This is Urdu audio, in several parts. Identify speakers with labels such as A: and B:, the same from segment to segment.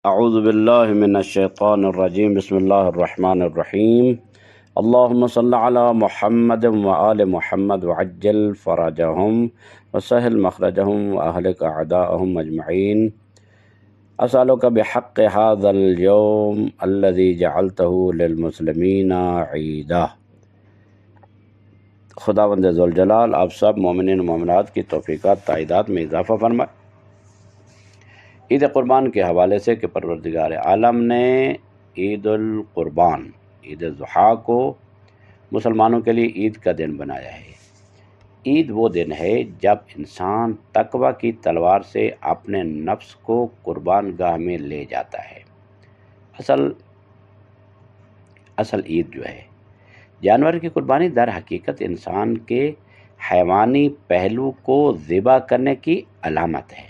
A: اعوذ باللہ من الشیطان الرجیم بسم اللہ الرحمن الرحیم اللہم صل علی محمد وآل محمد وعجل فرجہم وسہل مخرجہم واہلک اعداءہم اجمعین اسألک بحق ھذا اليوم الذی جعلتہ للمسلمین عیدا۔ خداوند ذوالجلال آپ سب مومنین و مومنات کی توفیقات تائیدات میں اضافہ فرمائے۔ عید قربان کے حوالے سے کہ پروردگار عالم نے عید القربان عید الاضحیٰ کو مسلمانوں کے لیے عید کا دن بنایا ہے۔ عید وہ دن ہے جب انسان تقوی کی تلوار سے اپنے نفس کو قربان گاہ میں لے جاتا ہے۔ اصل عید جو ہے جانور کی قربانی در حقیقت انسان کے حیوانی پہلو کو ذبح کرنے کی علامت ہے،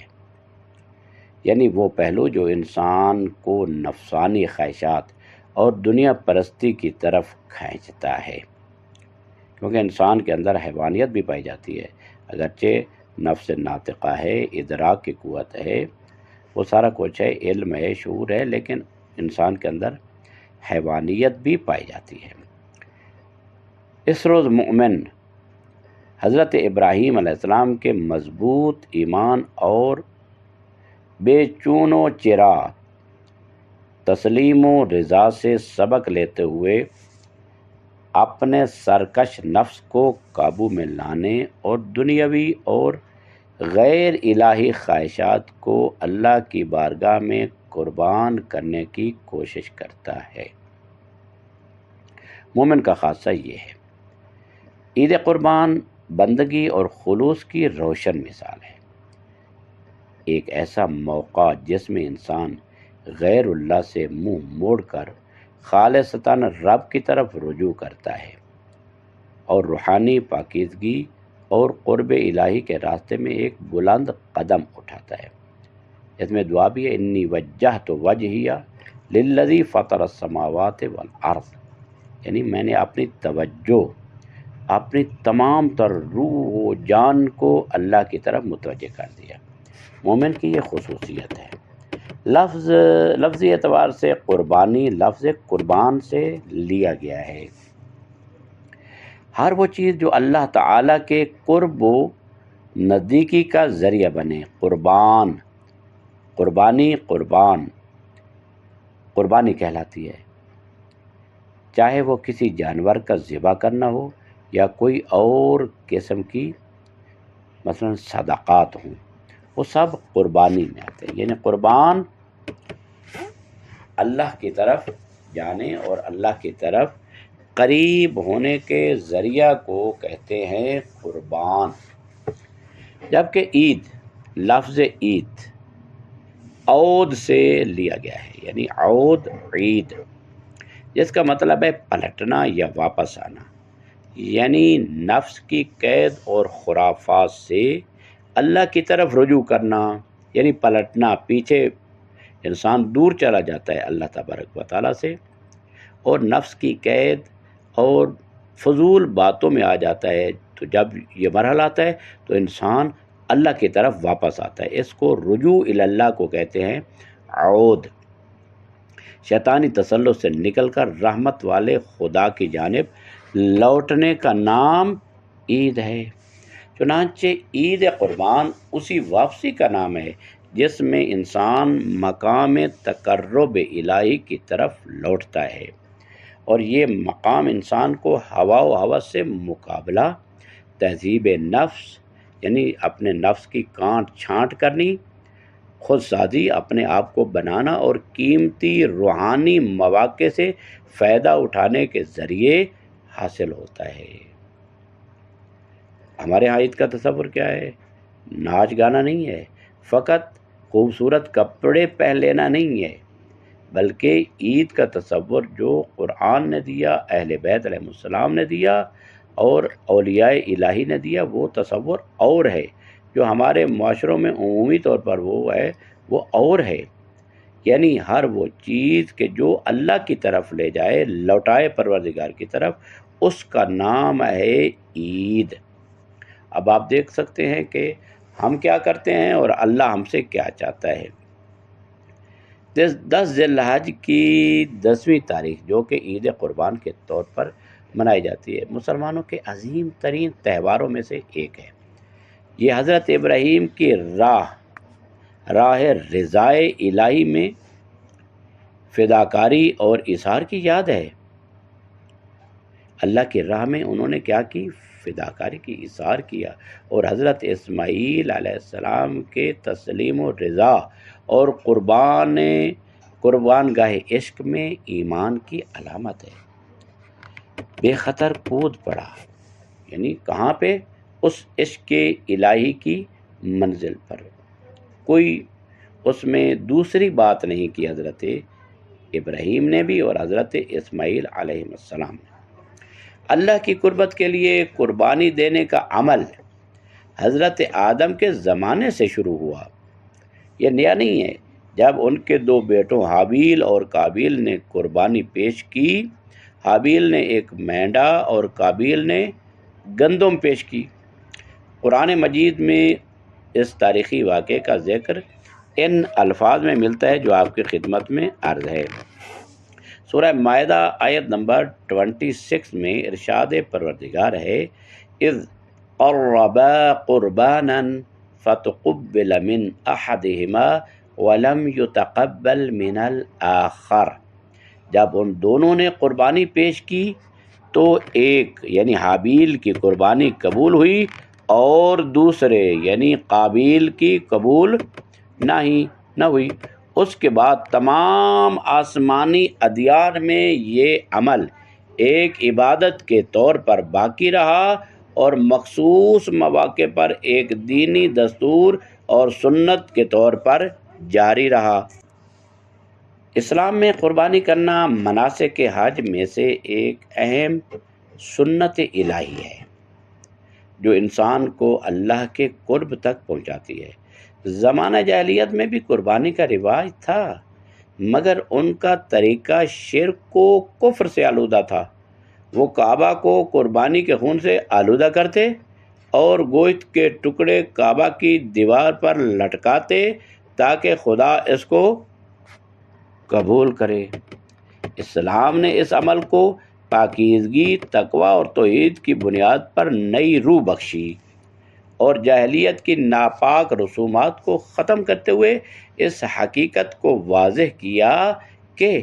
A: یعنی وہ پہلو جو انسان کو نفسانی خواہشات اور دنیا پرستی کی طرف کھینچتا ہے، کیونکہ انسان کے اندر حیوانیت بھی پائی جاتی ہے، اگرچہ نفس ناطقہ ہے، ادراک کی قوت ہے، وہ سارا کچھ ہے، علم ہے، شعور ہے، لیکن انسان کے اندر حیوانیت بھی پائی جاتی ہے۔ اس روز مومن حضرت ابراہیم علیہ السلام کے مضبوط ایمان اور بے چون و چرا تسلیم و رضا سے سبق لیتے ہوئے اپنے سرکش نفس کو قابو میں لانے اور دنیاوی اور غیر الہی خواہشات کو اللہ کی بارگاہ میں قربان کرنے کی کوشش کرتا ہے۔ مومن کا خاصہ یہ ہے۔ عید قربان بندگی اور خلوص کی روشن مثال ہے، ایک ایسا موقع جس میں انسان غیر اللہ سے منہ موڑ کر خالصتاً رب کی طرف رجوع کرتا ہے اور روحانی پاکیزگی اور قرب الہی کے راستے میں ایک بلند قدم اٹھاتا ہے۔ اس میں دعا بھی ہے، انی وجہت وجہی للذی فطر السماوات والارض، یعنی میں نے اپنی توجہ، اپنی تمام تر روح و جان کو اللہ کی طرف متوجہ کر دیا۔ مومن کی یہ خصوصیت ہے۔ لفظی اعتبار سے قربانی لفظ قربان سے لیا گیا ہے۔ ہر وہ چیز جو اللہ تعالیٰ کے قرب و نزدیکی کا ذریعہ بنے، قربانی کہلاتی ہے، چاہے وہ کسی جانور کا ذبح کرنا ہو یا کوئی اور قسم کی مثلا صدقات ہوں، وہ سب قربانی میں آتے ہیں۔ یعنی قربان اللہ کی طرف جانے اور اللہ کی طرف قریب ہونے کے ذریعہ کو کہتے ہیں قربان۔ جبکہ عید، لفظ عید عود سے لیا گیا ہے، یعنی عود عید، جس کا مطلب ہے پلٹنا یا واپس آنا، یعنی نفس کی قید اور خرافات سے اللہ کی طرف رجوع کرنا، یعنی پلٹنا، پیچھے انسان دور چلا جاتا ہے اللہ تبارک و تعالیٰ سے اور نفس کی قید اور فضول باتوں میں آ جاتا ہے۔ تو جب یہ مرحلہ آتا ہے تو انسان اللہ کی طرف واپس آتا ہے۔ اس کو رجوع الی اللہ کو کہتے ہیں عود۔ شیطانی تسلط سے نکل کر رحمت والے خدا کی جانب لوٹنے کا نام عید ہے۔ چنانچہ عید قربان اسی واپسی کا نام ہے جس میں انسان مقام تقرب الہی کی طرف لوٹتا ہے، اور یہ مقام انسان کو ہوا و ہوس سے مقابلہ، تہذیب نفس یعنی اپنے نفس کی کانٹ چھانٹ کرنی، خود سازی، اپنے آپ کو بنانا اور قیمتی روحانی مواقع سے فائدہ اٹھانے کے ذریعے حاصل ہوتا ہے۔ ہمارے ہاں عید کا تصور کیا ہے؟ ناچ گانا نہیں ہے، فقط خوبصورت کپڑے پہن لینا نہیں ہے، بلکہ عید کا تصور جو قرآن نے دیا، اہل بیت علیہ السلام نے دیا اور اولیاء الہی نے دیا، وہ تصور اور ہے۔ جو ہمارے معاشروں میں عمومی طور پر وہ ہے، وہ اور ہے، یعنی ہر وہ چیز کہ جو اللہ کی طرف لے جائے، لوٹائے پروردگار کی طرف، اس کا نام ہے عید۔ اب آپ دیکھ سکتے ہیں کہ ہم کیا کرتے ہیں اور اللہ ہم سے کیا چاہتا ہے۔ 10 ذی الحج کی 10ویں تاریخ جو کہ عید قربان کے طور پر منائی جاتی ہے، مسلمانوں کے عظیم ترین تہواروں میں سے ایک ہے۔ یہ حضرت ابراہیم کی راہ رضائے الہی میں فداکاری اور اظہار کی یاد ہے۔ اللہ کی راہ میں انہوں نے کیا کی؟ فداکاری کی، اظہار کیا، اور حضرت اسماعیل علیہ السلام کے تسلیم و رضا اور قربان گاہ عشق میں ایمان کی علامت ہے۔ بے خطر کود پڑا، یعنی کہاں پہ؟ اس عشق الہی کی منزل پر، کوئی اس میں دوسری بات نہیں کی حضرت ابراہیم نے بھی اور حضرت اسماعیل علیہ السلام نے۔ اللہ کی قربت کے لیے قربانی دینے کا عمل حضرت آدم کے زمانے سے شروع ہوا، یہ نیا نہیں ہے۔ جب ان کے 2 بیٹوں حابیل اور قابیل نے قربانی پیش کی، حابیل نے ایک مینڈا اور قابیل نے گندم پیش کی۔ قرآن مجید میں اس تاریخی واقعے کا ذکر ان الفاظ میں ملتا ہے جو آپ کی خدمت میں عرض ہے۔ سورہ مائدہ آیت نمبر 26 میں ارشاد پروردگار ہے، اذ قربا قربانا فتقبل من احدہما ولم يتقبل من الآخر۔ جب ان دونوں نے قربانی پیش کی تو ایک یعنی حابیل کی قربانی قبول ہوئی اور دوسرے یعنی قابیل کی قبول نہ ہوئی۔ اس کے بعد تمام آسمانی ادیان میں یہ عمل ایک عبادت کے طور پر باقی رہا اور مخصوص مواقع پر ایک دینی دستور اور سنت کے طور پر جاری رہا۔ اسلام میں قربانی کرنا مناسک حج میں سے ایک اہم سنت الہی ہے جو انسان کو اللہ کے قرب تک پہنچاتی ہے۔ زمانہ جاہلیت میں بھی قربانی کا رواج تھا، مگر ان کا طریقہ شرک و کفر سے آلودہ تھا۔ وہ کعبہ کو قربانی کے خون سے آلودہ کرتے اور گوشت کے ٹکڑے کعبہ کی دیوار پر لٹکاتے تاکہ خدا اس کو قبول کرے۔ اسلام نے اس عمل کو پاکیزگی، تقوی اور توحید کی بنیاد پر نئی روح بخشی اور جاہلیت کی ناپاک رسومات کو ختم کرتے ہوئے اس حقیقت کو واضح کیا کہ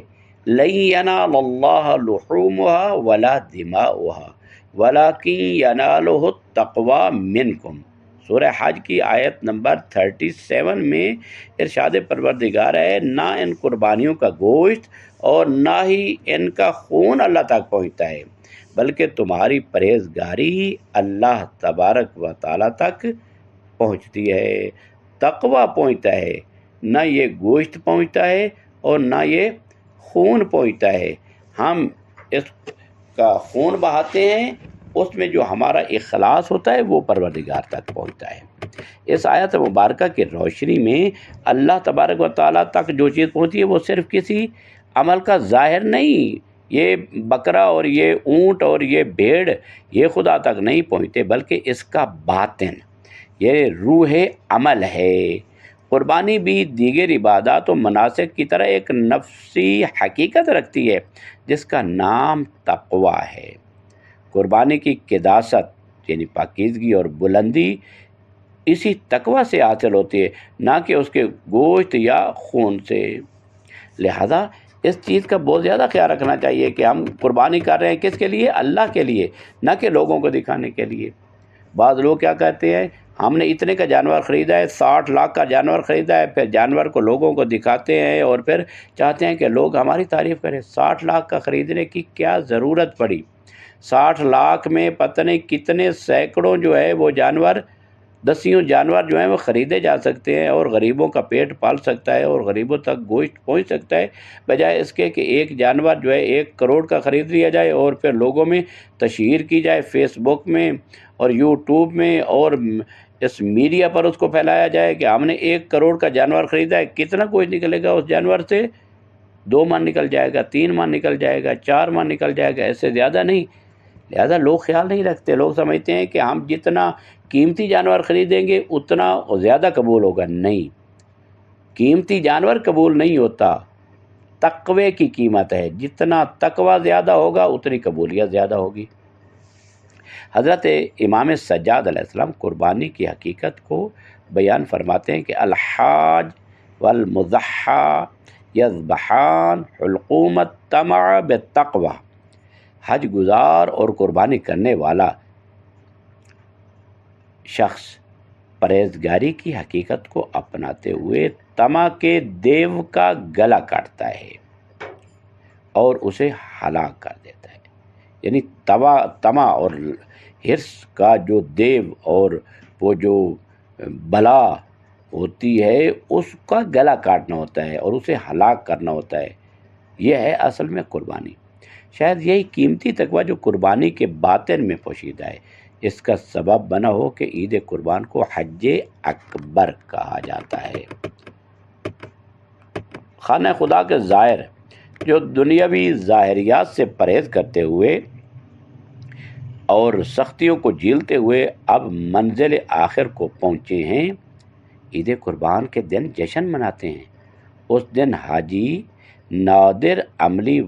A: لن ینال اللہ لحومها ولا دماؤها ولکن ینالہ التقوی منکم۔ سورہ حج کی آیت نمبر 37 میں ارشاد پروردگار ہے، نہ ان قربانیوں کا گوشت اور نہ ہی ان کا خون اللہ تک پہنچتا ہے، بلکہ تمہاری پرہیزگاری اللہ تبارک و تعالیٰ تک پہنچتی ہے، تقوی پہنچتا ہے، نہ یہ گوشت پہنچتا ہے اور نہ یہ خون پہنچتا ہے۔ ہم اس کا خون بہاتے ہیں، اس میں جو ہمارا اخلاص ہوتا ہے وہ پروردگار تک پہنچتا ہے۔ اس آیت مبارکہ کی روشنی میں اللہ تبارک و تعالیٰ تک جو چیز پہنچتی ہے وہ صرف کسی عمل کا ظاہر نہیں، یہ بکرا اور یہ اونٹ اور یہ بھیڑ یہ خدا تک نہیں پہنچتے، بلکہ اس کا باطن یہ روح عمل ہے۔ قربانی بھی دیگر عبادات و مناسک کی طرح ایک نفسی حقیقت رکھتی ہے جس کا نام تقوی ہے۔ قربانی کی قداست یعنی پاکیزگی اور بلندی اسی تقوی سے حاصل ہوتی ہے، نہ کہ اس کے گوشت یا خون سے۔ لہذا اس چیز کا بہت زیادہ خیال رکھنا چاہیے کہ ہم قربانی کر رہے ہیں کس کے لیے؟ اللہ کے لیے، نہ کہ لوگوں کو دکھانے کے لیے۔ بعض لوگ کیا کہتے ہیں، ہم نے اتنے کا جانور خریدا ہے، 60 لاکھ کا جانور خریدا ہے، پھر جانور کو لوگوں کو دکھاتے ہیں اور پھر چاہتے ہیں کہ لوگ ہماری تعریف کریں۔ 60 لاکھ کا خریدنے کی کیا ضرورت پڑی؟ 60 لاکھ میں پتہ نہیں کتنے سینکڑوں جو ہے وہ جانور، دسیوں جانور جو ہیں وہ خریدے جا سکتے ہیں اور غریبوں کا پیٹ پال سکتا ہے اور غریبوں تک گوشت پہنچ سکتا ہے، بجائے اس کے کہ ایک جانور جو ہے 1 کروڑ کا خرید لیا جائے اور پھر لوگوں میں تشہیر کی جائے، فیس بک میں اور یوٹیوب میں اور اس میڈیا پر اس کو پھیلایا جائے کہ ہم نے 1 کروڑ کا جانور خریدا ہے۔ کتنا گوشت نکلے گا اس جانور سے؟ 2 من نکل جائے گا، 3 من نکل جائے گا، 4 من نکل جائے گا، ایسے زیادہ نہیں۔ لہذا لوگ خیال نہیں رکھتے، لوگ سمجھتے ہیں کہ ہم جتنا قیمتی جانور خریدیں گے اتنا زیادہ قبول ہوگا۔ نہیں، قیمتی جانور قبول نہیں ہوتا، تقوی کی قیمت ہے، جتنا تقوی زیادہ ہوگا اتنی قبولیت زیادہ ہوگی۔ حضرت امام سجاد علیہ السلام قربانی کی حقیقت کو بیان فرماتے ہیں کہ الحاج والمضحی یذبحان حلقوم الطمع بالتقوی، حج گزار اور قربانی کرنے والا شخص پرہیزگاری کی حقیقت کو اپناتے ہوئے طمع کے دیو کا گلا کاٹتا ہے اور اسے ہلاک کر دیتا ہے۔ یعنی طمع اور حرص کا جو دیو اور وہ جو بلا ہوتی ہے اس کا گلا کاٹنا ہوتا ہے اور اسے ہلاک کرنا ہوتا ہے، یہ ہے اصل میں قربانی۔ شاید یہی قیمتی تقوی جو قربانی کے باطن میں پوشیدہ ہے، اس کا سبب بنا ہو کہ عید قربان کو حج اکبر کہا جاتا ہے۔ خانہ خدا کے زائر جو دنیاوی ظاہریات سے پرہیز کرتے ہوئے اور سختیوں کو جھیلتے ہوئے اب منزل آخر کو پہنچے ہیں، عید قربان کے دن جشن مناتے ہیں۔ اس دن حاجی نادر عملی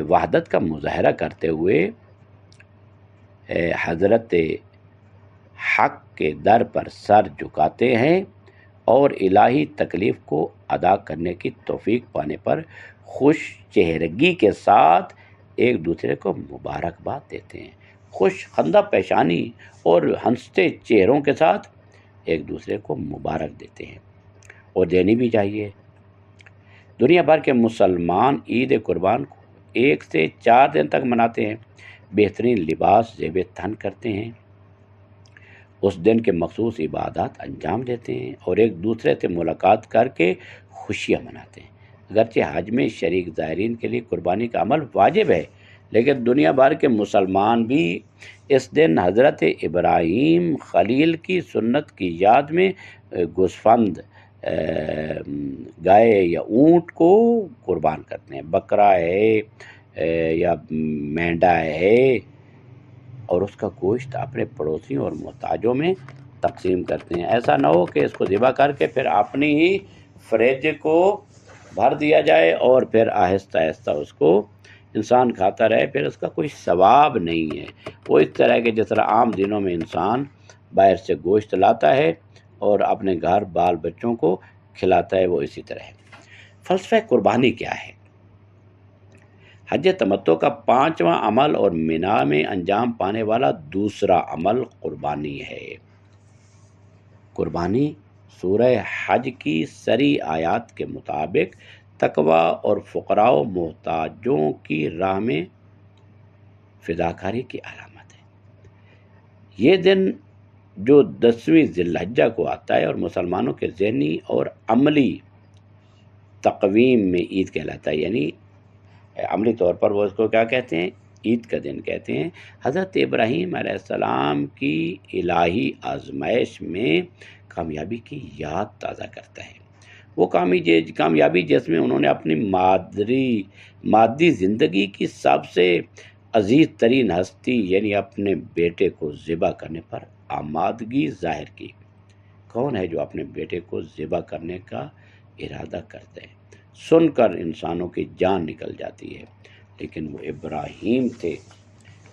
A: وحدت کا مظاہرہ کرتے ہوئے حضرت حق کے در پر سر جھکاتے ہیں اور الہی تکلیف کو ادا کرنے کی توفیق پانے پر خوش چہرگی کے ساتھ ایک دوسرے کو مبارکباد دیتے ہیں۔ خوش خندہ پیشانی اور ہنستے چہروں کے ساتھ ایک دوسرے کو مبارک دیتے ہیں، اور دینی بھی چاہیے۔ دنیا بھر کے مسلمان عید قربان کو 1 سے 4 دن تک مناتے ہیں، بہترین لباس زیب تن کرتے ہیں، اس دن کے مخصوص عبادات انجام دیتے ہیں اور ایک دوسرے سے ملاقات کر کے خوشیاں مناتے ہیں۔ اگرچہ حج میں شریک زائرین کے لیے قربانی کا عمل واجب ہے، لیکن دنیا بھر کے مسلمان بھی اس دن حضرت ابراہیم خلیل کی سنت کی یاد میں گوسفند، گائے یا اونٹ کو قربان کرتے ہیں، بکرا ہے یا مینڈا ہے، اور اس کا گوشت اپنے پڑوسیوں اور محتاجوں میں تقسیم کرتے ہیں۔ ایسا نہ ہو کہ اس کو ذبح کر کے پھر اپنی ہی فریج کو بھر دیا جائے اور پھر آہستہ آہستہ اس کو انسان کھاتا رہے، پھر اس کا کوئی ثواب نہیں ہے۔ وہ اس طرح کہ جس طرح عام دنوں میں انسان باہر سے گوشت لاتا ہے اور اپنے گھر بال بچوں کو کھلاتا ہے، وہ اسی طرح ہے۔ فلسفہ قربانی کیا ہے؟ حج تمتع کا 5واں عمل اور مینا میں انجام پانے والا دوسرا عمل قربانی ہے۔ قربانی سورہ حج کی صریح آیات کے مطابق تقوی اور فقراء و محتاجوں کی راہ میں فداکاری کی علامت ہے۔ یہ دن جو 10ویں ذی الحجہ کو آتا ہے اور مسلمانوں کے ذہنی اور عملی تقویم میں عید کہلاتا ہے، یعنی عملی طور پر وہ اس کو کیا کہتے ہیں؟ عید کا دن کہتے ہیں۔ حضرت ابراہیم علیہ السلام کی الہی آزمائش میں کامیابی کی یاد تازہ کرتا ہے۔ وہ کامیابی جس میں انہوں نے اپنی مادی زندگی کی سب سے عزیز ترین ہستی یعنی اپنے بیٹے کو ذبح کرنے پر آمادگی ظاہر کی۔ کون ہے جو اپنے بیٹے کو ذبح کرنے کا ارادہ کرتے ہیں؟ سن کر انسانوں کی جان نکل جاتی ہے، لیکن وہ ابراہیم تھے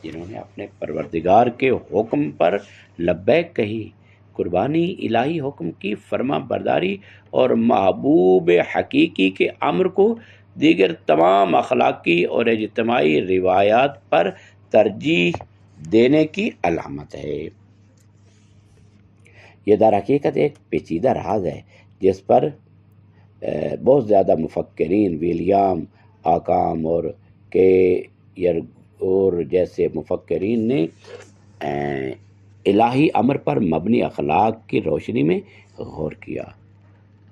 A: جنہوں نے اپنے پروردگار کے حکم پر لبیک کہی۔ قربانی الہی حکم کی فرما برداری اور محبوب حقیقی کے امر کو دیگر تمام اخلاقی اور اجتماعی روایات پر ترجیح دینے کی علامت ہے۔ یہ در حقیقت ایک پیچیدہ راز ہے جس پر بہت زیادہ مفکرین، ولیام آکام اور اور جیسے مفکرین نے الہی امر پر مبنی اخلاق کی روشنی میں غور کیا۔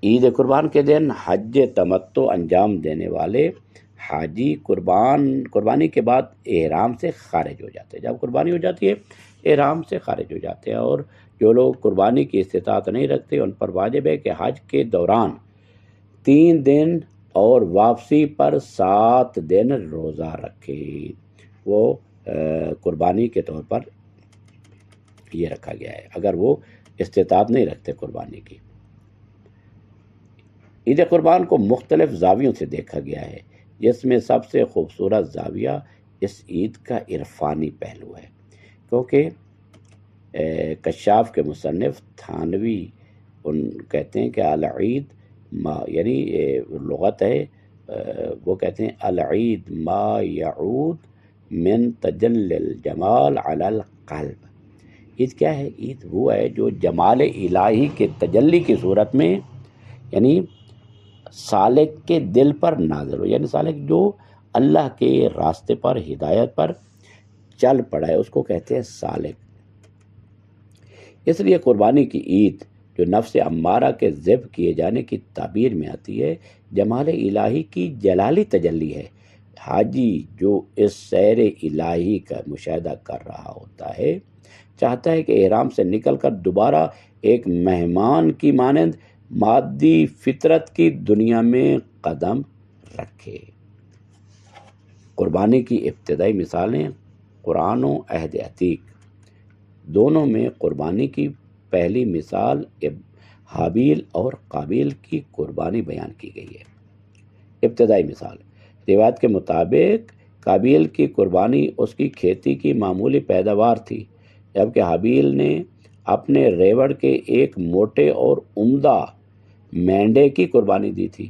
A: عید قربان کے دن حج تمتع انجام دینے والے حاجی قربانی کے بعد احرام سے خارج ہو جاتے ہیں۔ جب قربانی ہو جاتی ہے احرام سے خارج ہو جاتے ہیں، اور جو لوگ قربانی کی استطاعت نہیں رکھتے ان پر واجب ہے کہ حج کے دوران 3 دن اور واپسی پر 7 دن روزہ رکھے۔ وہ قربانی کے طور پر یہ رکھا گیا ہے اگر وہ استطاعت نہیں رکھتے قربانی کی۔ عید قربان کو مختلف زاویوں سے دیکھا گیا ہے، جس میں سب سے خوبصورت زاویہ اس عید کا عرفانی پہلو ہے، کیونکہ کشاف کے مصنف تھانوی کہتے ہیں کہ العید ما، یعنی لغت ہے، وہ کہتے ہیں العید ما یعود من تجلی الجمال علی القلب۔ عید کیا ہے؟ عید وہ ہے جو جمال الہی کے تجلی کی صورت میں، یعنی سالک کے دل پر نازل ہو، یعنی سالک جو اللہ کے راستے پر ہدایت پر چل پڑا ہے اس کو کہتے ہیں سالک۔ اس لیے قربانی کی عید جو نفس امارہ کے ذبح کیے جانے کی تعبیر میں آتی ہے، جمال الہی کی جلالی تجلی ہے۔ حاجی جو اس سیر الہی کا مشاہدہ کر رہا ہوتا ہے چاہتا ہے کہ احرام سے نکل کر دوبارہ ایک مہمان کی مانند مادی فطرت کی دنیا میں قدم رکھے۔ قربانی کی ابتدائی مثالیں قرآن و عہد عتیق دونوں میں قربانی کی پہلی مثال حابیل اور قابیل کی قربانی بیان کی گئی ہے۔ ابتدائی مثال روایت کے مطابق قابیل کی قربانی اس کی کھیتی کی معمولی پیداوار تھی، جبکہ حابیل نے اپنے ریوڑ کے ایک موٹے اور عمدہ مینڈے کی قربانی دی تھی۔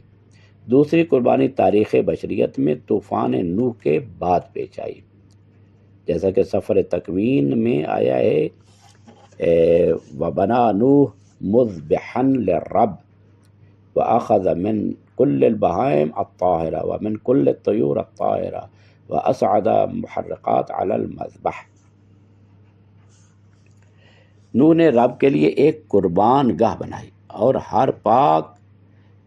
A: دوسری قربانی تاریخ بشریت میں طوفان نوح کے بعد پیش آئی، جیسا کہ سفر تکوین میں آیا ہے وَبَنَا نُوح مُذْبِحًا لِلرَّبِّ وَأَخَذَ مِن كُلِّ الْبَهَائِمِ الطَّاهِرَةِ وَمِن كُلِّ الطُّيُورِ الطَّاهِرَةِ وَأَصْعَدَ مُحَرِّقَاتٍ عَلَى الْمَذْبَحِ۔ نوح نے رب کے لیے ایک قربان گاہ بنائی اور ہر پاک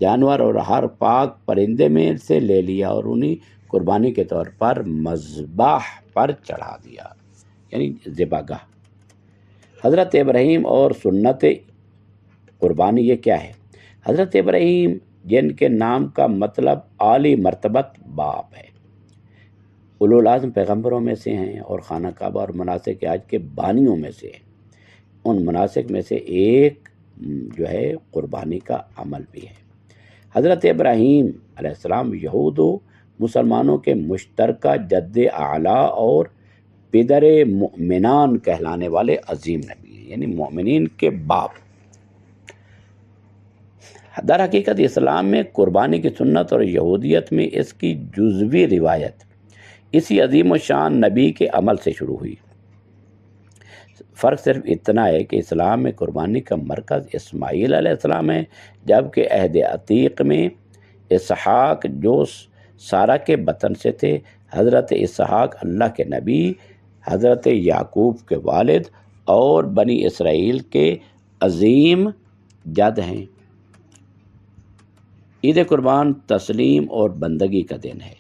A: جانور اور ہر پاک پرندے میں سے لے لیا اور انہیں قربانی کے طور پر مذبح پر چڑھا دیا، یعنی ذبح گاہ۔ حضرت ابراہیم اور سنت قربانی یہ کیا ہے؟ حضرت ابراہیم جن کے نام کا مطلب عالی مرتبت باپ ہے، اولوالعزم پیغمبروں میں سے ہیں اور خانہ کعبہ اور مناسک حج کے بانیوں میں سے ہیں۔ ان مناسک میں سے ایک جو ہے قربانی کا عمل بھی ہے۔ حضرت ابراہیم علیہ السلام یہود و مسلمانوں کے مشترکہ جد اعلیٰ اور پدر مؤمنان کہلانے والے عظیم نبی ہیں، یعنی مومنین کے باپ۔ در حقیقت اسلام میں قربانی کی سنت اور یہودیت میں اس کی جزوی روایت اسی عظیم و شان نبی کے عمل سے شروع ہوئی۔ فرق صرف اتنا ہے کہ اسلام میں قربانی کا مرکز اسماعیل علیہ السلام ہے، جبکہ عہد عتیق میں اسحاق جو سارہ کے بطن سے تھے۔ حضرت اسحاق اللہ کے نبی، حضرت یعقوب کے والد اور بنی اسرائیل کے عظیم جد ہیں۔ عید قربان تسلیم اور بندگی کا دن ہے،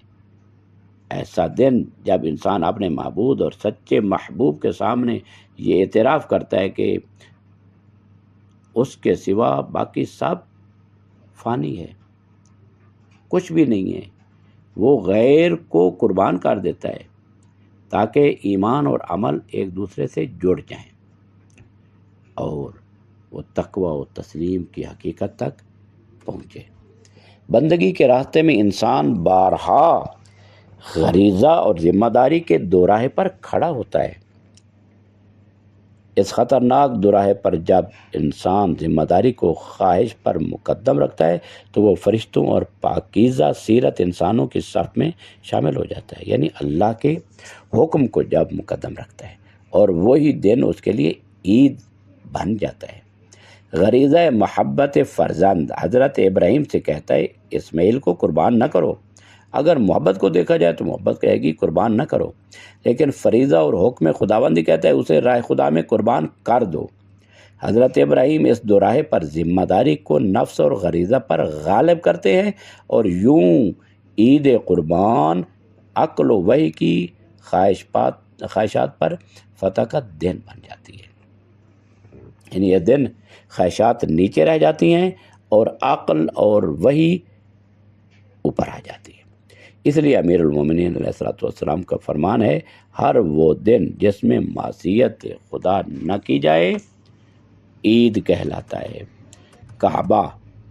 A: ایسا دن جب انسان اپنے معبود اور سچے محبوب کے سامنے یہ اعتراف کرتا ہے کہ اس کے سوا باقی سب فانی ہے، کچھ بھی نہیں ہے۔ وہ غیر کو قربان کر دیتا ہے تاکہ ایمان اور عمل ایک دوسرے سے جڑ جائیں اور وہ تقوی و تسلیم کی حقیقت تک پہنچے۔ بندگی کے راستے میں انسان بارہا غریزہ اور ذمہ داری کے دوراہے پر کھڑا ہوتا ہے۔ اس خطرناک دوراہے پر جب انسان ذمہ داری کو خواہش پر مقدم رکھتا ہے تو وہ فرشتوں اور پاکیزہ سیرت انسانوں کی صف میں شامل ہو جاتا ہے، یعنی اللہ کے حکم کو جب مقدم رکھتا ہے اور وہی دن اس کے لیے عید بن جاتا ہے۔ غریزہ محبت فرزند حضرت ابراہیم سے کہتا ہے اسماعیل کو قربان نہ کرو۔ اگر محبت کو دیکھا جائے تو محبت کہے گی قربان نہ کرو، لیکن فریضہ اور حکم خداوندی کہتا ہے اسے راہ خدا میں قربان کر دو۔ حضرت ابراہیم اس دوراہے پر ذمہ داری کو نفس اور غریزہ پر غالب کرتے ہیں اور یوں عید قربان عقل و وحی کی خواہشات پر فتح کا دن بن جاتی ہے، یعنی یہ دن خواہشات نیچے رہ جاتی ہیں اور عقل اور وحی اوپر آ جاتی ہے۔ اس لیے امیر المومنین علیہ السلام کا فرمان ہے، ہر وہ دن جس میں معصیت خدا نہ کی جائے عید کہلاتا ہے۔ کعبہ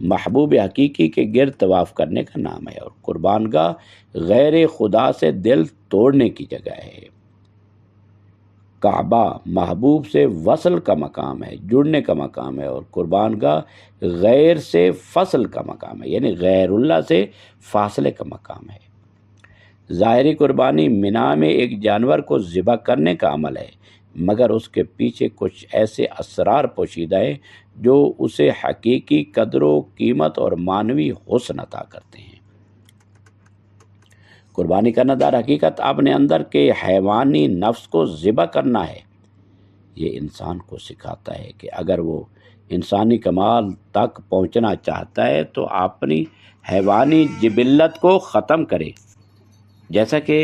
A: محبوب حقیقی کے گرد طواف کرنے کا نام ہے، اور قربان گاہ غیر خدا سے دل توڑنے کی جگہ ہے۔ کعبہ محبوب سے وصل کا مقام ہے، جڑنے کا مقام ہے، اور قربان گاہ غیر سے فصل کا مقام ہے، یعنی غیر اللہ سے فاصلے کا مقام ہے۔ ظاہری قربانی منا میں ایک جانور کو ذبح کرنے کا عمل ہے، مگر اس کے پیچھے کچھ ایسے اسرار پوشیدہ ہیں جو اسے حقیقی قدر و قیمت اور معنوی حسن عطا کرتے ہیں۔ قربانی کرنا در حقیقت اپنے اندر کے حیوانی نفس کو ذبح کرنا ہے۔ یہ انسان کو سکھاتا ہے کہ اگر وہ انسانی کمال تک پہنچنا چاہتا ہے تو اپنی حیوانی جبلت کو ختم کرے، جیسا کہ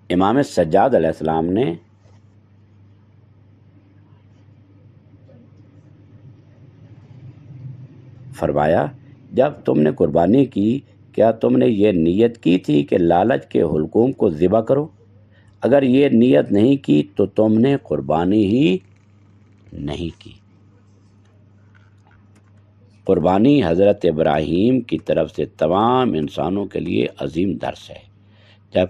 A: امام سجاد علیہ السلام نے فرمایا، جب تم نے قربانی کی کیا تم نے یہ نیت کی تھی کہ لالچ کے حلقوم کو ذبح کرو؟ اگر یہ نیت نہیں کی تو تم نے قربانی ہی نہیں کی۔ قربانی حضرت ابراہیم کی طرف سے تمام انسانوں کے لیے عظیم درس ہے۔ جب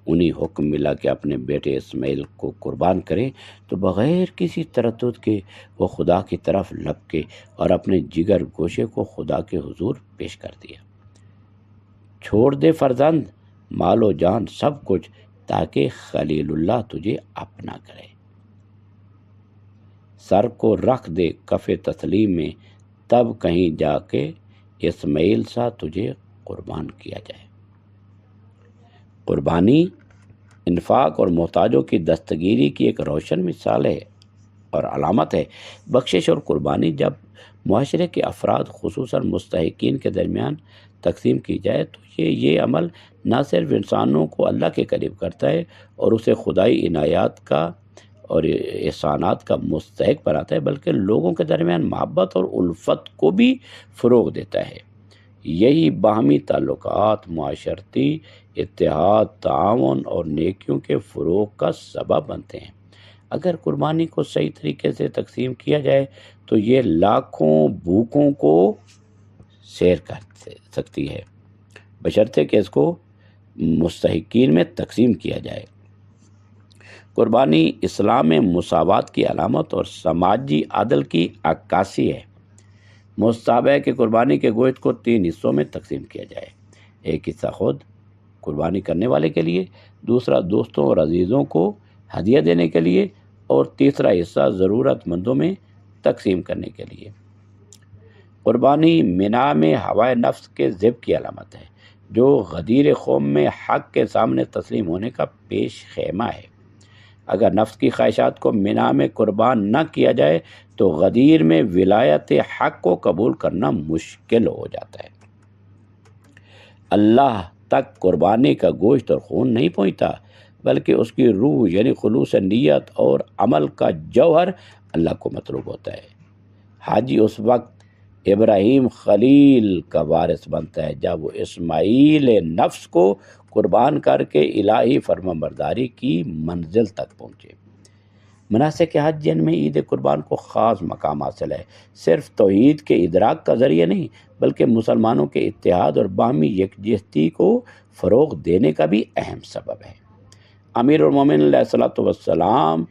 A: انہیں حکم ملا کہ اپنے بیٹے اسماعیل کو قربان کریں تو بغیر کسی تردد کے وہ خدا کی طرف لپکے اور اپنے جگر گوشے کو خدا کے حضور پیش کر دیا۔ چھوڑ دے فرزند، مال و جان سب کچھ، تاکہ خلیل اللہ تجھے اپنا کرے۔ سر کو رکھ دے کف تسلیم میں، تب کہیں جا کے اسماعیل سا تجھے قربان کیا جائے۔ قربانی انفاق اور محتاجوں کی دستگیری کی ایک روشن مثال ہے اور علامت ہے۔ بخشش اور قربانی جب معاشرے کے افراد خصوصاً مستحقین کے درمیان تقسیم کی جائے تو یہ عمل نہ صرف انسانوں کو اللہ کے قریب کرتا ہے اور اسے خدائی عنایات کا اور احسانات کا مستحق بناتا ہے، بلکہ لوگوں کے درمیان محبت اور الفت کو بھی فروغ دیتا ہے۔ یہی باہمی تعلقات معاشرتی اتحاد، تعاون اور نیکیوں کے فروغ کا سبب بنتے ہیں۔ اگر قربانی کو صحیح طریقے سے تقسیم کیا جائے تو یہ لاکھوں بھوکوں کو سیر کر سکتی ہے، بشرطے کہ اس کو مستحقین میں تقسیم کیا جائے۔ قربانی اسلام میں مساوات کی علامت اور سماجی عدل کی عکاسی ہے۔ مستحب ہے کہ قربانی کے گوشت کو 3 حصوں میں تقسیم کیا جائے، ایک حصہ خود قربانی کرنے والے کے لیے، دوسرا دوستوں اور عزیزوں کو ہدیہ دینے کے لیے، اور تیسرا حصہ ضرورت مندوں میں تقسیم کرنے کے لیے۔ قربانی منا میں ہوائے نفس کے ذبح کی علامت ہے، جو غدیر قوم میں حق کے سامنے تسلیم ہونے کا پیش خیمہ ہے۔ اگر نفس کی خواہشات کو منا میں قربان نہ کیا جائے تو غدیر میں ولایت حق کو قبول کرنا مشکل ہو جاتا ہے۔ اللہ تک قربانی کا گوشت اور خون نہیں پہنچتا، بلکہ اس کی روح یعنی خلوص نیت اور عمل کا جوہر اللہ کو مطلوب ہوتا ہے۔ حاجی اس وقت ابراہیم خلیل کا وارث بنتا ہے جب وہ اسماعیل نفس کو قربان کر کے الہی فرمانبرداری کی منزل تک پہنچے۔ مناسک حج جن میں عید قربان کو خاص مقام حاصل ہے، صرف توحید کے ادراک کا ذریعہ نہیں بلکہ مسلمانوں کے اتحاد اور باہمی یکجہتی کو فروغ دینے کا بھی اہم سبب ہے۔ امیر المومنین علیہ الصلوۃ والسلام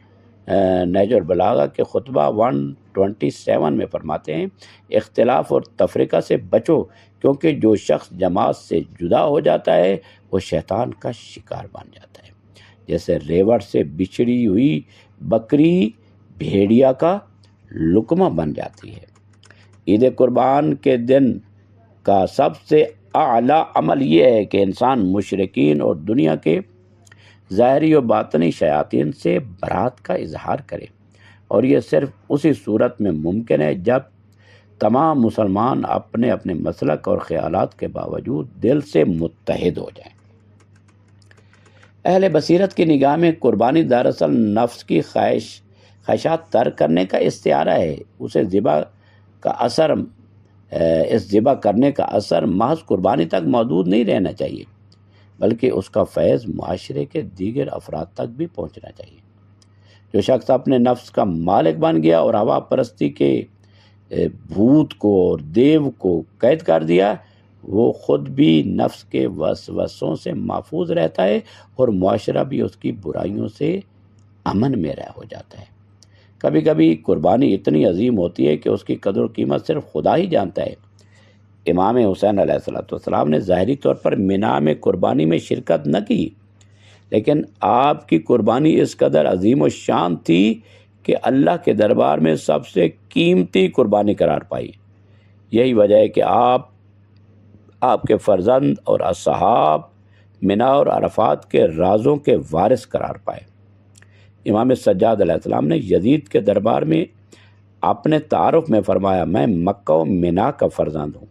A: نہج البلاغہ کے خطبہ 127 میں فرماتے ہیں، اختلاف اور تفرقہ سے بچو، کیونکہ جو شخص جماعت سے جدا ہو جاتا ہے وہ شیطان کا شکار بن جاتا ہے، جیسے ریوڑ سے بچھڑی ہوئی بکری بھیڑیا کا لقمہ بن جاتی ہے۔ عید قربان کے دن کا سب سے اعلیٰ عمل یہ ہے کہ انسان مشرکین اور دنیا کے ظاہری و باطنی شیاطین سے برات کا اظہار کرے، اور یہ صرف اسی صورت میں ممکن ہے جب تمام مسلمان اپنے اپنے مسلک اور خیالات کے باوجود دل سے متحد ہو جائیں۔ اہل بصیرت کی نگاہ میں قربانی دراصل نفس کی خواہشات ترک کرنے کا استعارہ ہے۔ اسے اس ذبح کرنے کا اثر محض قربانی تک محدود نہیں رہنا چاہیے، بلکہ اس کا فیض معاشرے کے دیگر افراد تک بھی پہنچنا چاہیے۔ جو شخص اپنے نفس کا مالک بن گیا اور ہوا پرستی کے بھوت کو اور دیو کو قید کر دیا، وہ خود بھی نفس کے وسوسوں سے محفوظ رہتا ہے اور معاشرہ بھی اس کی برائیوں سے امن میں ہو جاتا ہے۔ کبھی کبھی قربانی اتنی عظیم ہوتی ہے کہ اس کی قدر و قیمت صرف خدا ہی جانتا ہے۔ امام حسین علیہ السلام نے ظاہری طور پر مینا میں قربانی میں شرکت نہ کی، لیکن آپ کی قربانی اس قدر عظیم و شان تھی کہ اللہ کے دربار میں سب سے قیمتی قربانی قرار پائی۔ یہی وجہ ہے کہ آپ کے فرزند اور اصحاب مینا اور عرفات کے رازوں کے وارث قرار پائے۔ امام سجاد علیہ السلام نے یزید کے دربار میں اپنے تعارف میں فرمایا، میں مکہ و مینا کا فرزند ہوں۔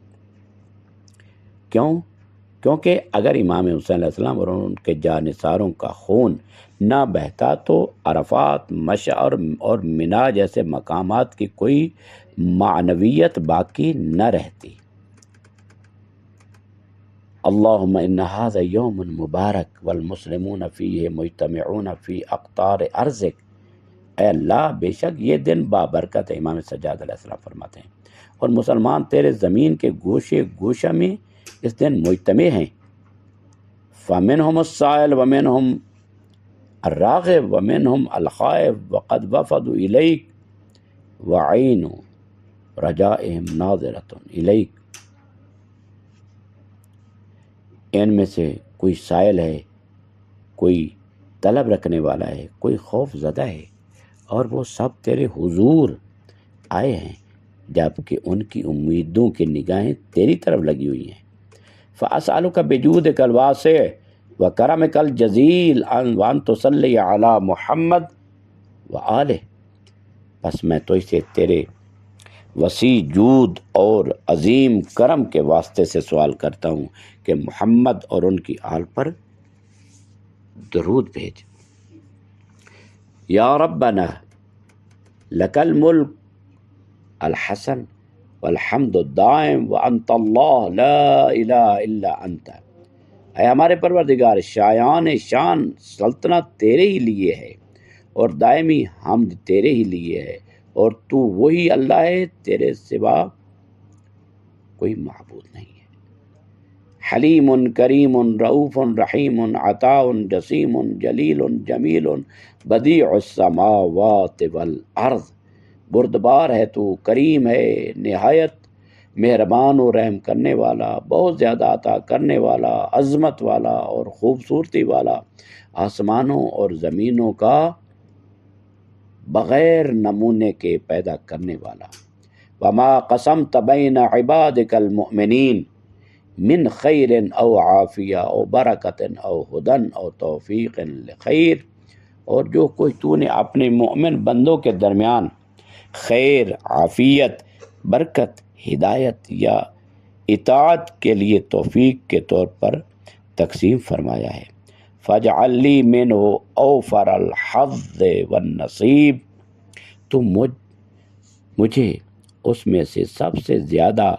A: کیونکہ اگر امام حسین علیہ السلام اور ان کے جانثاروں کا خون نہ بہتا تو عرفات، مشعر اور مینا جیسے مقامات کی کوئی معنویت باقی نہ رہتی۔ اللہم ان ھذا یوم مبارک والمسلمون فیہ مجتمعون فی اقطار ارضک۔ اے اللہ، بے شک یہ دن بابرکت ہے، امام سجاد علیہ السلام فرماتے ہیں، اور مسلمان تیرے زمین کے گوشے گوشہ میں اس دن مجتمع ہیں۔ فمنہم السائل ومنہم الراغب ومنہم الخائف وقد وفدوا الیک وعین رجائہم ناظرۃ الیک۔ ان میں سے کوئی سائل ہے، کوئی طلب رکھنے والا ہے، کوئی خوف زدہ ہے، اور وہ سب تیرے حضور آئے ہیں جبکہ ان کی امیدوں کی نگاہیں تیری طرف لگی ہوئی ہیں۔ فَأَسْأَلُكَ بِجُودِكَ الْوَاسِعِ وَكَرَمِكَ الْجَزِيلِ وَأَن تُصَلِّيَ عَلَى محمد وآلہ۔ بس میں تو اسے تیرے وسیع جود اور عظیم کرم کے واسطے سے سوال کرتا ہوں کہ محمد اور ان کی آل پر درود بھیج۔ یا ربنا لک الملک الحسن والحمد الدائم وانت اللہ لا الہ الا انت۔ اے ہمارے پروردگار، شایان شان سلطنت تیرے ہی لیے ہے اور دائمی حمد تیرے ہی لیے ہے، اور تو وہی اللہ ہے، تیرے سوا کوئی معبود نہیں ہے۔ حلیم کریم رؤوف رحیم عطاء جسیم جلیل جمیل بدیع السماوات والارض۔ بردبار ہے تو، کریم ہے، نہایت مہربان و رحم کرنے والا، بہت زیادہ عطا کرنے والا، عظمت والا اور خوبصورتی والا، آسمانوں اور زمینوں کا بغیر نمونے کے پیدا کرنے والا۔ وما قسمت بین عبادک المؤمنین من خیر او عافیہ او برکت او ہدن او توفیق لخیر۔ اور جو کوئی تو نے اپنے مؤمن بندوں کے درمیان خیر، عافیت، برکت، ہدایت یا اطاعت کے لیے توفیق کے طور پر تقسیم فرمایا ہے، فاجعل لی منہ اوفر الحظ والنصیب۔ تو مجھے اس میں سے سب سے زیادہ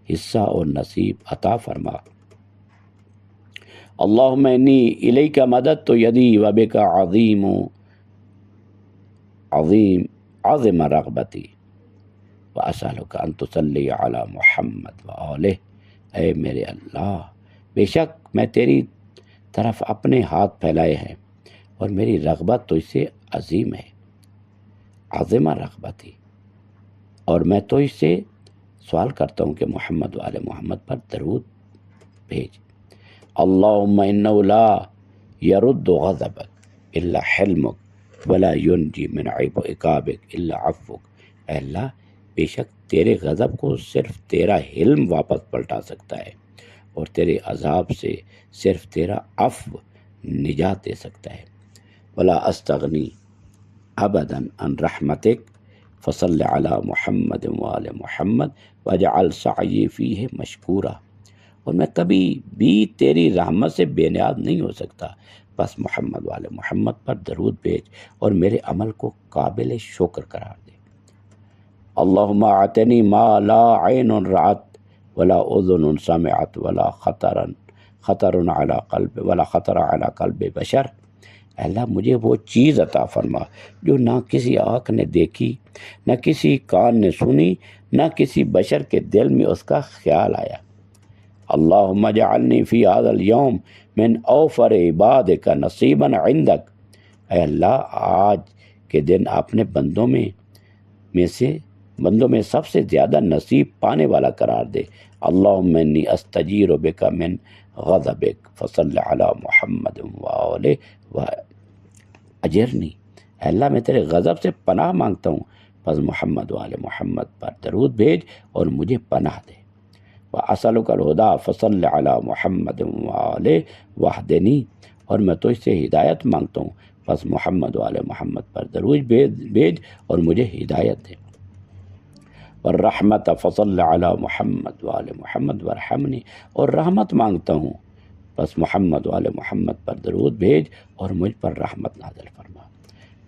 A: حصہ اور نصیب عطا فرما۔ اللہم انی الیک مددت یدی وبک عظم رغبتی واسألک ان تصلی علی محمد وآلہ۔ اے میرے اللہ، بے شک میں تیری طرف اپنے ہاتھ پھیلائے ہیں اور میری رغبت تو اس سے عظیم ہے، عظم رغبتی، اور میں تو اس سے سوال کرتا ہوں کہ محمد وآل محمد پر درود بھیج۔ اللہم انہ لا یرد غضبک الا حلمک ولا ینجی من عقابک الا عفوک۔ اے اللہ، بے شک تیرے غضب کو صرف تیرا حلم واپس پلٹا سکتا ہے، اور تیرے عذاب سے صرف تیرا عفو نجات دے سکتا ہے۔ ولا استغنی ابدا عن رحمتک فصل علی محمد وآل محمد واجعل سعی فیہ مشکورا۔ اور میں کبھی بھی تیری رحمت سے بے نیاز نہیں ہو سکتا، بس محمد وآل محمد پر درود بھیج اور میرے عمل کو قابل شکر قرار دے۔ اللہم اعطنی ما لا عین رأت ولا اذن سمعت ولا خطر علی قلب بشر۔ اے اللہ مجھے وہ چیز عطا فرما جو نہ کسی آنکھ نے دیکھی، نہ کسی کان نے سنی، نہ کسی بشر کے دل میں اس کا خیال آیا۔ اللہم اجعلنی فی هذا اليوم من اوفر عبادک نصیبا عندک، اے اللہ آج کے دن اپنے بندوں میں سب سے زیادہ نصیب پانے والا قرار دے۔ اللہم انی استجیر بک من غضبک فصل علی محمد وآلہ اجرنی، اے اللہ میں تیرے غضب سے پناہ مانگتا ہوں، پس محمد وآل محمد پر درود بھیج اور مجھے پناہ دے۔ وَأَسْأَلُكَ الْهُدَىٰ فَصَلِّ عَلَىٰ محمد وآلہ وحدنی، اور میں تجھ سے ہدایت مانگتا ہوں، پس محمد وآل محمد پر درود بھیج اور مجھے ہدایت دے۔ والرحمت فصل علی محمد وآل محمد وارحمنی، اور رحمت مانگتا ہوں، بس محمد وآل محمد پر درود بھیج اور مجھ پر رحمت نازل فرما۔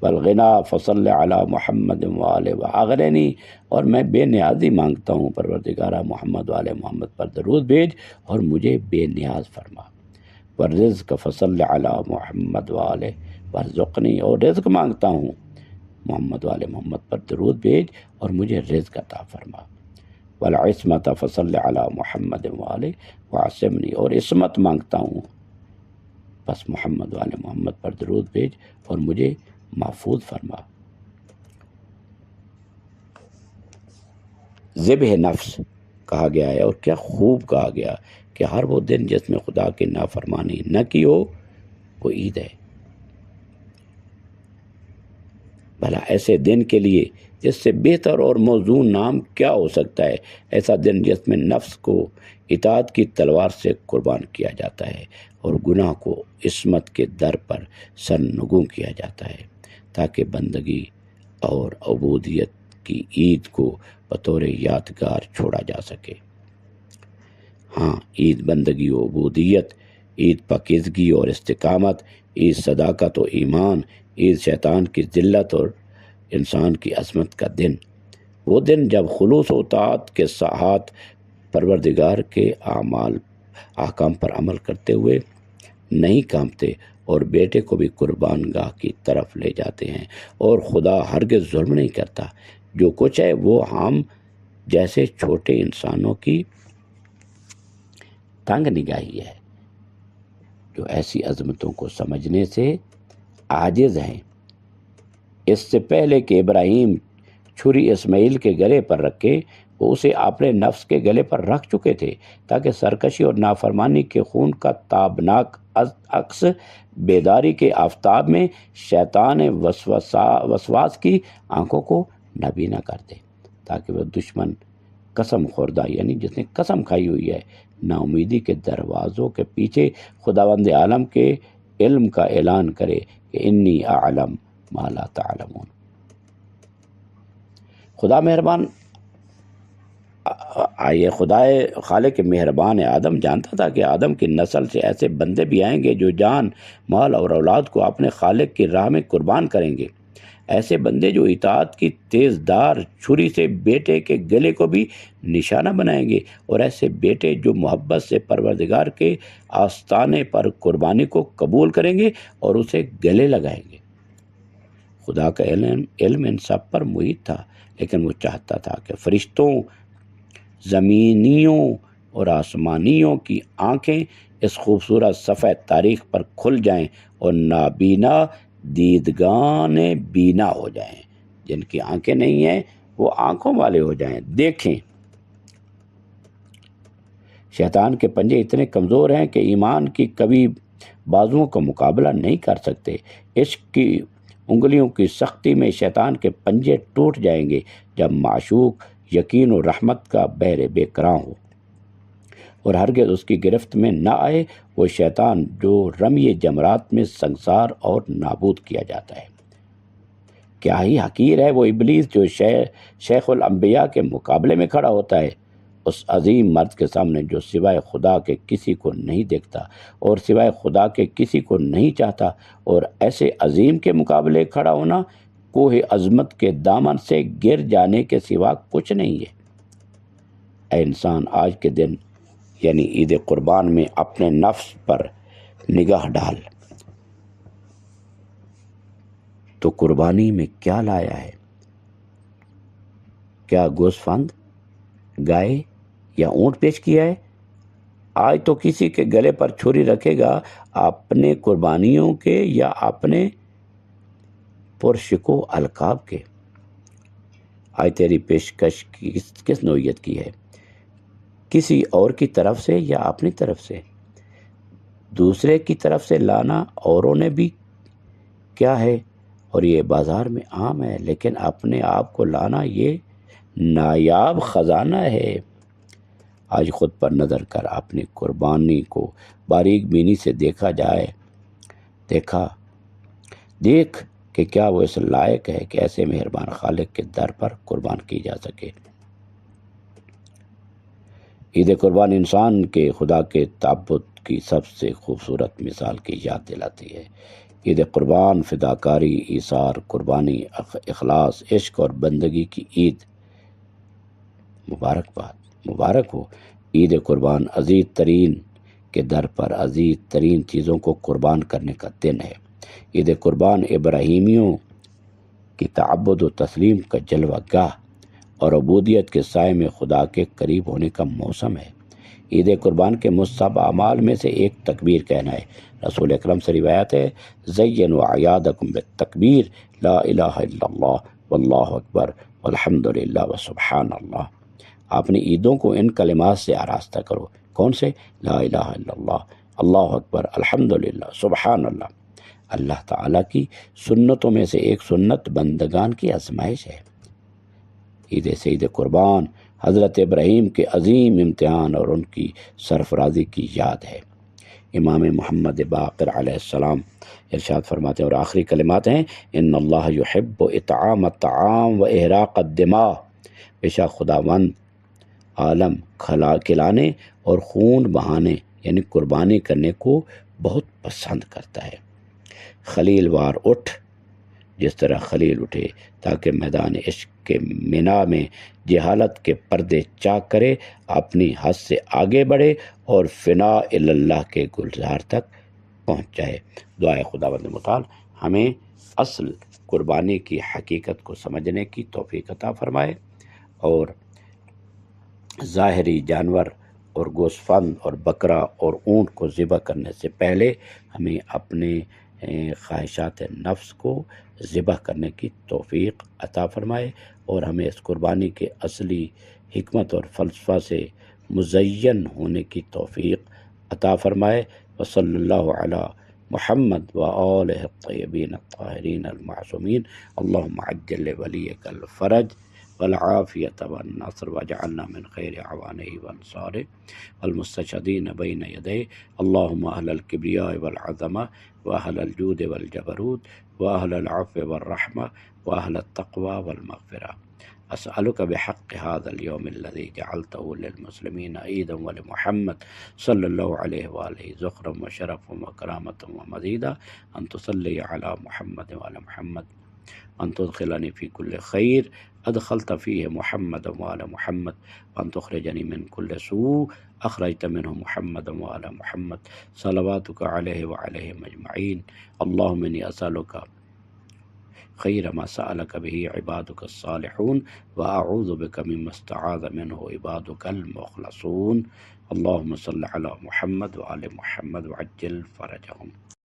A: والغنا فصل علی محمد وآل واغننی، اور میں بے نیازی مانگتا ہوں، پروردگارہ محمد وآل محمد پر درود بھیج اور مجھے بے نیاز فرما۔ والرزق فصل علی محمد وآل وارزقنی، اور رزق مانگتا ہوں، محمد وآل محمد پر درود بھیج اور مجھے رزق عطا فرما۔ والعصمت فصل علی محمد وآلہ وعصمنی، اور عصمت مانگتا ہوں، بس محمد وآل محمد پر درود بھیج اور مجھے محفوظ فرما۔ ذبح نفس کہا گیا ہے، اور کیا خوب کہا گیا کہ ہر وہ دن جس میں خدا کی نافرمانی نہ کی ہو وہ عید ہے۔ بھلا ایسے دن کے لیے اس سے بہتر اور موزون نام کیا ہو سکتا ہے؟ ایسا دن جس میں نفس کو اطاعت کی تلوار سے قربان کیا جاتا ہے اور گناہ کو عصمت کے در پر سرنگوں کیا جاتا ہے، تاکہ بندگی اور عبودیت کی عید کو بطور یادگار چھوڑا جا سکے۔ ہاں، عید بندگی و عبودیت، عید پاکیزگی اور استقامت، عید صداقت و ایمان، عید شیطان کی ذلت اور انسان کی عظمت کا دن، وہ دن جب خلوص و اطاعت کے ساتھ پروردگار کے احکام پر عمل کرتے ہوئے نہیں کانپتے اور بیٹے کو بھی قربان گاہ کی طرف لے جاتے ہیں، اور خدا ہرگز ظلم نہیں کرتا، جو کچھ ہے وہ ہم جیسے چھوٹے انسانوں کی تنگ نگاہی ہے، جو ایسی عظمتوں کو سمجھنے سے عاجز ہیں۔ اس سے پہلے کہ ابراہیم چھری اسماعیل کے گلے پر رکھے، وہ اسے اپنے نفس کے گلے پر رکھ چکے تھے، تاکہ سرکشی اور نافرمانی کے خون کا تابناک عکس بیداری کے آفتاب میں شیطان وسواس کی آنکھوں کو نابینا کر دے، تاکہ وہ دشمن قسم خوردہ، یعنی جس نے قسم کھائی ہوئی ہے، نا امیدی کے دروازوں کے پیچھے خداوند عالم کے علم کا اعلان کرے کہ انی اعلم ما لا تعلمون۔ خدا خالق مہربان آدم جانتا تھا کہ آدم کی نسل سے ایسے بندے بھی آئیں گے جو جان، مال اور اولاد کو اپنے خالق کی راہ میں قربان کریں گے، ایسے بندے جو اطاعت کی تیز دار چھری سے بیٹے کے گلے کو بھی نشانہ بنائیں گے، اور ایسے بیٹے جو محبت سے پروردگار کے آستانے پر قربانی کو قبول کریں گے اور اسے گلے لگائیں گے۔ خدا کا علم ان سب پر محیط تھا، لیکن وہ چاہتا تھا کہ فرشتوں، زمینیوں اور آسمانیوں کی آنکھیں اس خوبصورت صفحہ تاریخ پر کھل جائیں اور نابینا دیدگان بینا ہو جائیں، جن کی آنکھیں نہیں ہیں وہ آنکھوں والے ہو جائیں، دیکھیں۔ شیطان کے پنجے اتنے کمزور ہیں کہ ایمان کی قوی بازوؤں کا مقابلہ نہیں کر سکتے۔ عشق کی انگلیوں کی سختی میں شیطان کے پنجے ٹوٹ جائیں گے جب معشوق یقین و رحمت کا بحر بے کراں ہو اور ہرگز اس کی گرفت میں نہ آئے، وہ شیطان جو رمی جمرات میں سنگسار اور نابود کیا جاتا ہے۔ کیا ہی حقیر ہے وہ ابلیس جو شیخ الانبیاء کے مقابلے میں کھڑا ہوتا ہے، اس عظیم مرد کے سامنے جو سوائے خدا کے کسی کو نہیں دیکھتا اور سوائے خدا کے کسی کو نہیں چاہتا، اور ایسے عظیم کے مقابلے کھڑا ہونا کوہ عظمت کے دامن سے گر جانے کے سوا کچھ نہیں ہے۔ اے انسان، آج کے دن یعنی عید قربان میں اپنے نفس پر نگاہ ڈال، تو قربانی میں کیا لایا ہے؟ کیا گوسفند، گائے یا اونٹ پیش کیا ہے؟ آج تو کسی کے گلے پر چھری رکھے گا اپنے قربانیوں کے یا اپنے پرشکو القاب کے؟ آج تیری پیشکش کس نوعیت کی ہے؟ کسی اور کی طرف سے یا اپنی طرف سے؟ دوسرے کی طرف سے لانا اوروں نے بھی کیا ہے اور یہ بازار میں عام ہے، لیکن اپنے آپ کو لانا یہ نایاب خزانہ ہے۔ آج خود پر نظر کر اپنی قربانی کو باریک بینی سے دیکھا جائے، دیکھ کہ کیا وہ اس لائق ہے کہ ایسے مہربان خالق کے در پر قربان کی جا سکے۔ عید قربان انسان کے خدا کے تعبد کی سب سے خوبصورت مثال کی یاد دلاتی ہے۔ عید قربان فداکاری، ایثار، قربانی، اخلاص، عشق اور بندگی کی عید۔ مبارک ہو عید قربان، عزیز ترین کے در پر عزیز ترین چیزوں کو قربان کرنے کا دن ہے۔ عید قربان ابراہیمیوں کی تعبد و تسلیم کا جلوہ گاہ اور عبودیت کے سائے میں خدا کے قریب ہونے کا موسم ہے۔ عید قربان کے مستحب اعمال میں سے ایک تکبیر کہنا ہے۔ رسول اکرم سے روایت ہے، زینوا اعیادکم بالتکبیر، لا الہ الا اللہ واللہ اکبر والحمد للہ وسبحان اللہ۔ اپنی عیدوں کو ان کلمات سے آراستہ کرو۔ کون سے؟ لا الہ الا اللہ، اللہ اکبر، الحمد للہ، سبحان اللہ۔ اللہ تعالیٰ کی سنتوں میں سے ایک سنت بندگان کی آزمائش ہے۔ عید قربان حضرت ابراہیم کے عظیم امتحان اور ان کی سرفرازی کی یاد ہے۔ امام محمد باقر علیہ السلام ارشاد فرماتے ہیں، اور آخری کلمات ہیں، ان اللہ یحب اطعام الطعام و احراق الدماء، بے شک خداوند عالم کھلانے اور خون بہانے یعنی قربانی کرنے کو بہت پسند کرتا ہے۔ خلیل وار اٹھ، جس طرح خلیل اٹھے تاکہ میدان عشق کے مینا میں جہالت کے پردے چاک کرے، اپنی حد سے آگے بڑھے اور فنا اللہ کے گلزار تک پہنچ جائے۔ دعائے خداوند متعال ہمیں اصل قربانی کی حقیقت کو سمجھنے کی توفیق عطا فرمائے، اور ظاہری جانور اور گوسفند اور بکرا اور اونٹ کو ذبح کرنے سے پہلے ہمیں اپنے خواہشات نفس کو ذبح کرنے کی توفیق عطا فرمائے، اور ہمیں اس قربانی کے اصلی حکمت اور فلسفہ سے مزین ہونے کی توفیق عطا فرمائے۔ وصلی اللہ علی محمد وآلہ الطیبین الطاہرین المعصومین۔ اللہم عجل لولیک الفرج والعافیة والنصر واجعلنا من خیر اعوانہ وانصارہ والمستشہدین بین یدیہ۔ اللہم اہل الکبریاء والعظمہ واہل الجود والجبروت واہل العفو والرحمہ واہل التقوى والمغفرہ، اسألک بحق هذا اليوم الذي جعلته للمسلمین عیدا ولمحمد صلی اللہ علیہ وآلہ ذخرا وشرفا وکرامة ومزیدا، ان تصلی علی محمد وعلی محمد، ان تدخلنی فی کل خیر ادخلت فیہ محمد وعلی محمد، وان تخرجنی من کل سوء اخرجت منہ محمد وعلی محمد، صلواتک علیہ وعلیہم اجمعین۔ اللہم انی اسألک خیر ما سألک به عبادک الصالحون واعوذ بک مما استعاذ منہ عبادک المخلصون۔ اللہم صل علی محمد وعلی محمد وعجل فرجہم۔